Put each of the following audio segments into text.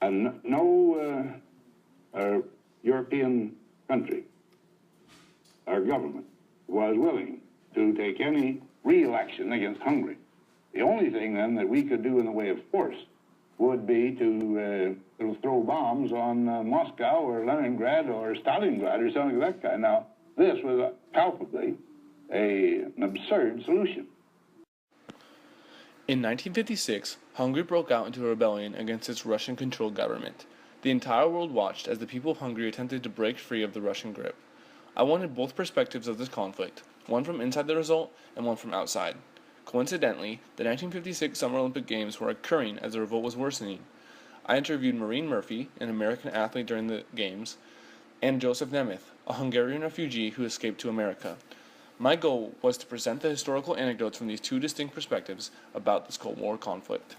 And no European country or government was willing to take any real action against Hungary. The only thing then that we could do in the way of force would be to throw bombs on Moscow or Leningrad or Stalingrad or something of that kind. Now, this was palpably an absurd solution. In 1956, Hungary broke out into a rebellion against its Russian-controlled government. The entire world watched as the people of Hungary attempted to break free of the Russian grip. I wanted both perspectives of this conflict, one from inside the result and one from outside. Coincidentally, the 1956 Summer Olympic Games were occurring as the revolt was worsening. I interviewed Maureen Murphy, an American athlete during the Games, and Joseph Nemeth, a Hungarian refugee who escaped to America. My goal was to present the historical anecdotes from these two distinct perspectives about this Cold War conflict.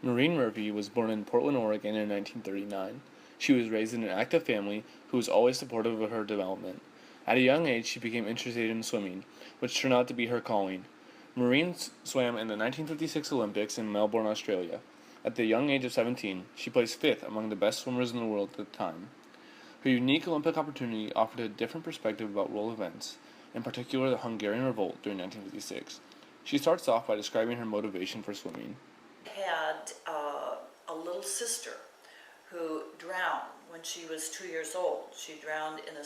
Maureen Murphy was born in Portland, Oregon in 1939. She was raised in an active family who was always supportive of her development. At a young age, she became interested in swimming, which turned out to be her calling. Maureen swam in the 1956 Olympics in Melbourne, Australia. At the young age of 17, she placed 5th among the best swimmers in the world at the time. Her unique Olympic opportunity offered a different perspective about world events, in particular the Hungarian Revolt during 1956. She starts off by describing her motivation for swimming. I had a little sister who drowned when she was 2 years old. She drowned in a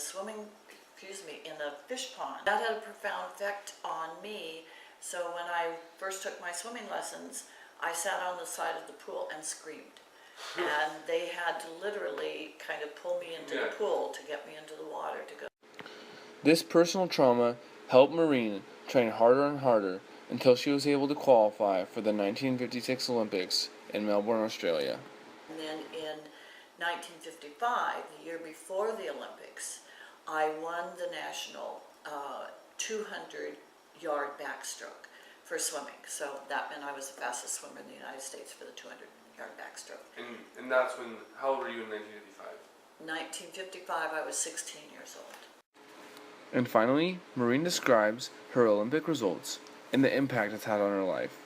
in a fish pond. That had a profound effect on me, so when I first took my swimming lessons, I sat on the side of the pool and screamed. And they had to literally kind of pull me into the pool to get me into the water to go. This personal trauma helped Maureen train harder and harder until she was able to qualify for the 1956 Olympics in Melbourne, Australia. And then in 1955, the year before the Olympics, I won the national 200-yard backstroke for swimming. So that meant I was the fastest swimmer in the United States for the 200-yard backstroke. And that's when, how old were you in 1955? 1955, I was 16 years old. And finally, Maureen describes her Olympic results and the impact it's had on her life.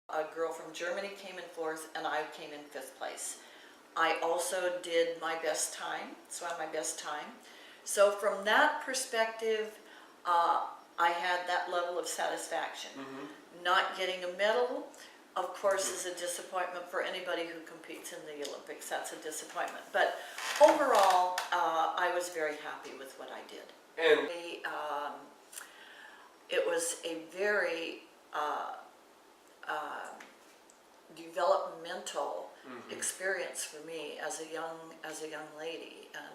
A girl from Germany came in 4th and I came in 5th place. I also did my best time, swam my best time. So from that perspective, I had that level of satisfaction. Not getting a medal, of course, is a disappointment for anybody who competes in the Olympics. That's a disappointment. But overall, I was very happy with what I did. And it was a very developmental experience for me as a young lady, and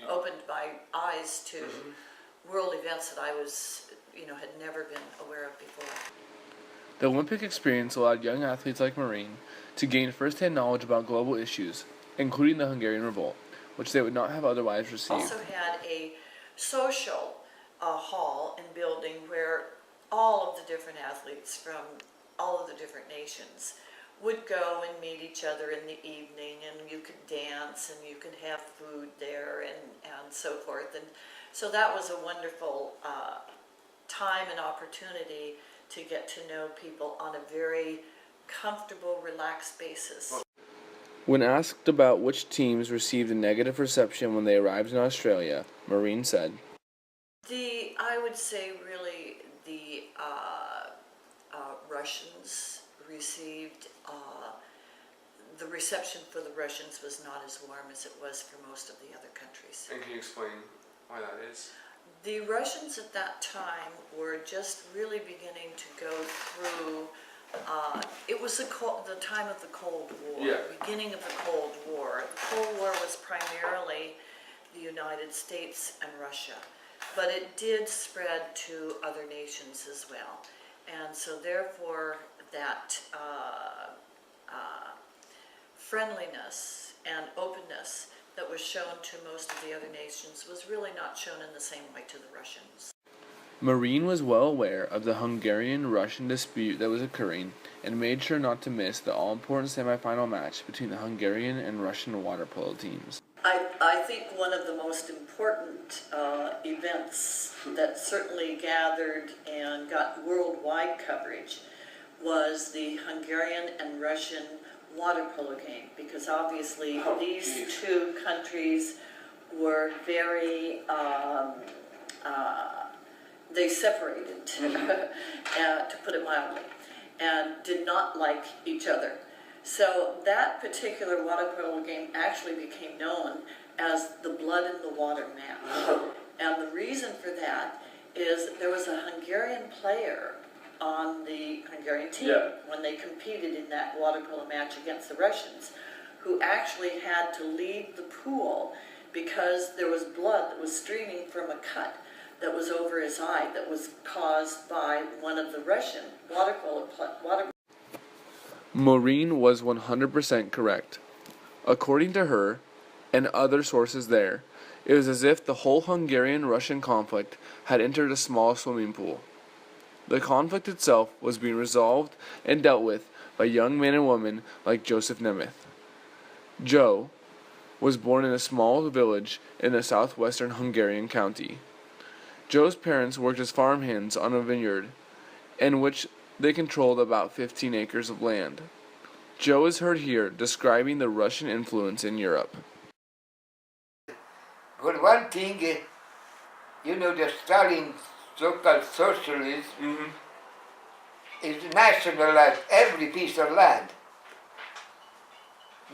opened my eyes to world events that I had never been aware of before. the Olympic experience allowed young athletes like Maureen to gain first-hand knowledge about global issues, including the Hungarian Revolt, which they would not have otherwise received. Also had a social hall and building where all of the different athletes from all of the different nations would go and meet each other in the evening, and you could dance and you could have food there and so forth. And so that was a wonderful time and opportunity to get to know people on a very comfortable, relaxed basis. When asked about which teams received a negative reception when they arrived in Australia, Maureen said, I would say really the Russians received, the reception for the Russians was not as warm as it was for most of the other countries. And can you explain why that is? The Russians at that time were just really beginning to go through, it was the time of the Cold War, beginning of the Cold War. The Cold War was primarily the United States and Russia, but it did spread to other nations as well. And so therefore that friendliness and openness that was shown to most of the other nations was really not shown in the same way to the Russians. Maureen was well aware of the Hungarian-Russian dispute that was occurring and made sure not to miss the all-important semifinal match between the Hungarian and Russian water polo teams. I think one of the most important events that certainly gathered and got worldwide coverage was the Hungarian and Russian water polo game, because obviously these two countries were very, they separated, to put it mildly, and did not like each other. So that particular water polo game actually became known as the blood in the water match. And the reason for that is there was a Hungarian player on the Hungarian team when they competed in that water polo match against the Russians, who actually had to leave the pool because there was blood that was streaming from a cut that was over his eye that was caused by one of the Russian water polo Maureen was 100% correct. According to her, and other sources there, it was as if the whole Hungarian-Russian conflict had entered a small swimming pool. The conflict itself was being resolved and dealt with by young men and women like Joseph Nemeth. Joe was born in a small village in a southwestern Hungarian county. Joe's parents worked as farmhands on a vineyard, in which they controlled about 15 acres of land. Joe is heard here describing the Russian influence in Europe. For one thing, the Stalin's so-called socialism is nationalized every piece of land.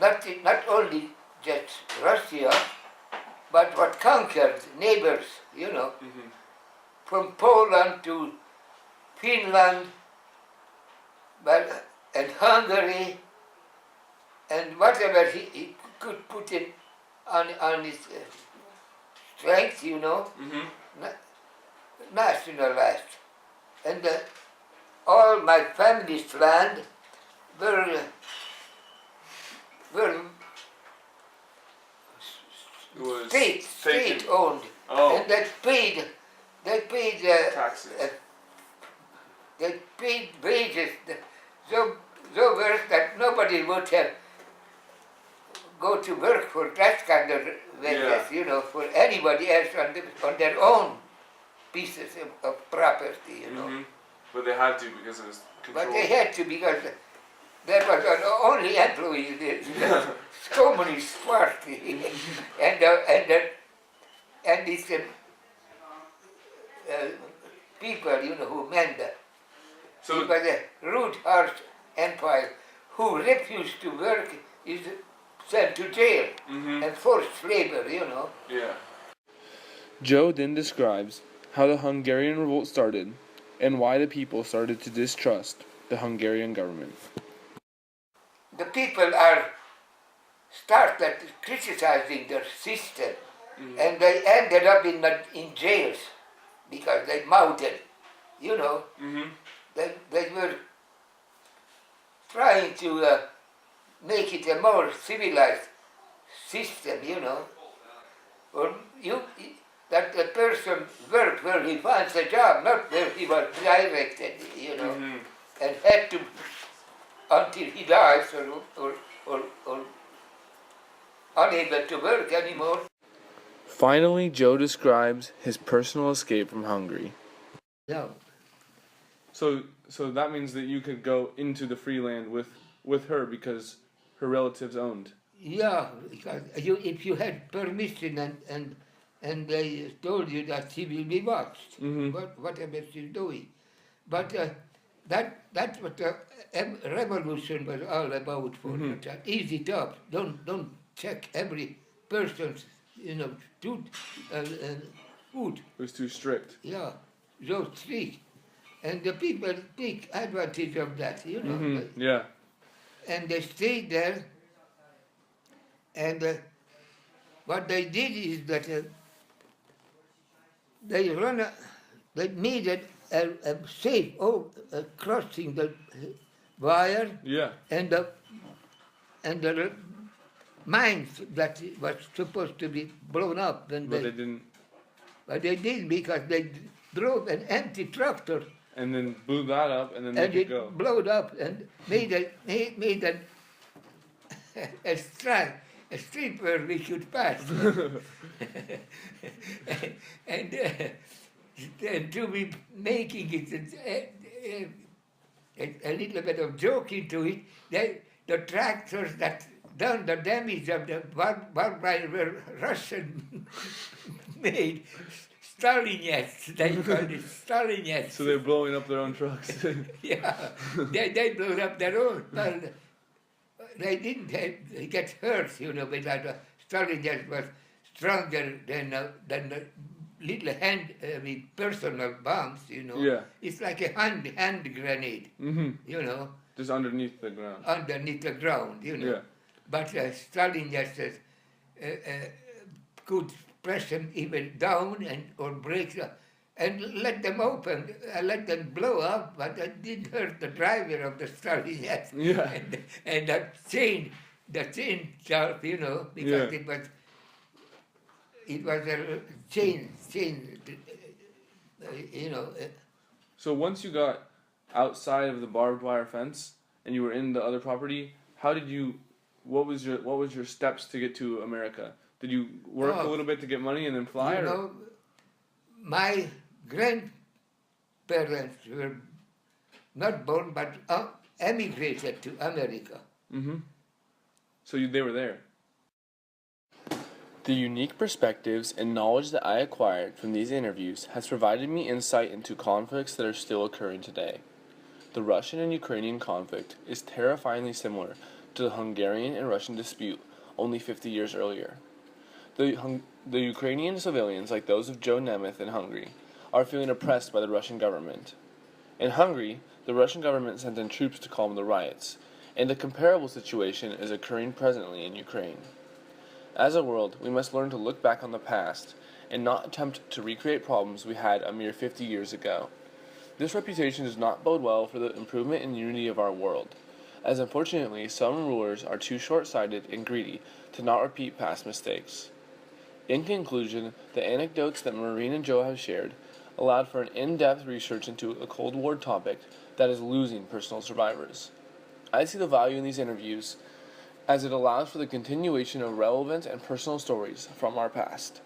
Not only just Russia, but what conquered neighbors, from Poland to Finland, and Hungary, and whatever he could put in on his strength, nationalized. And all my family's land were state owned, and they paid Taxes. they paid wages so worse that nobody would have go to work for that kind of wages, for anybody else on their own pieces of property, But they had to because it was controlled. But they had to because that was the only employee, the Communist Party, and these people, who meant that. So it was a rude, harsh empire who refused to work is sent to jail and forced labor, Yeah. Joe then describes how the Hungarian revolt started and why the people started to distrust the Hungarian government. The people started criticizing their system, and they ended up in jails because they mouthed, They were trying to make it a more civilized system, Or that the person worked where he finds a job, not where he was directed, and had to until he dies or unable to work anymore. Finally, Joe describes his personal escape from Hungary. Yeah. So that means that you could go into the free land with her because her relatives owned. Yeah, because if you had permission and they told you that she will be watched, whatever she's doing. But that's what the revolution was all about for the time. Ease it up. Don't check every person's food. It was too strict. Yeah, so strict. And the people take advantage of that, Yeah. And they stayed there. And what they did is that they made a safe crossing the wire. Yeah. And the mines that was supposed to be blown up. But they didn't. But they didn't because they drove an empty tractor. And then blew that up, and then they could go. Blew it up and made a street where we could pass. and to be making it a little bit of joke into it, the tractors that done the damage of the barbarian were Russian made. Stalinets, they called it Stalinets. So they're blowing up their own trucks. Yeah, they blew up their own. Well, they didn't get hurt, because the Stalinets was stronger than the little personal bombs, Yeah. It's like a hand grenade, Just underneath the ground. underneath the ground, Yeah. But Stalinets could press them even down or break them and let them open, let them blow up, but that didn't hurt the driver of the Stalinet. Yeah. And that chain sharp, because it was a chain, So once you got outside of the barbed wire fence and you were in the other property, what was your steps to get to America? Did you work a little bit to get money and then fly? My grandparents were not born, but emigrated to America. So they were there. The unique perspectives and knowledge that I acquired from these interviews has provided me insight into conflicts that are still occurring today. The Russian and Ukrainian conflict is terrifyingly similar to the Hungarian and Russian dispute only 50 years earlier. The Ukrainian civilians, like those of Joe Nemeth in Hungary, are feeling oppressed by the Russian government. In Hungary, the Russian government sent in troops to calm the riots, and a comparable situation is occurring presently in Ukraine. As a world, we must learn to look back on the past and not attempt to recreate problems we had a mere 50 years ago. This reputation does not bode well for the improvement and unity of our world, as unfortunately some rulers are too short-sighted and greedy to not repeat past mistakes. In conclusion, the anecdotes that Maureen and Joe have shared allowed for an in-depth research into a Cold War topic that is losing personal survivors. I see the value in these interviews as it allows for the continuation of relevant and personal stories from our past.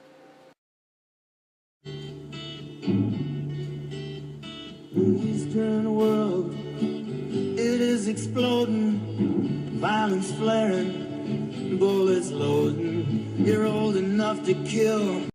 The Eastern world, it is exploding, violence flaring, bullets loading. You're old enough to kill.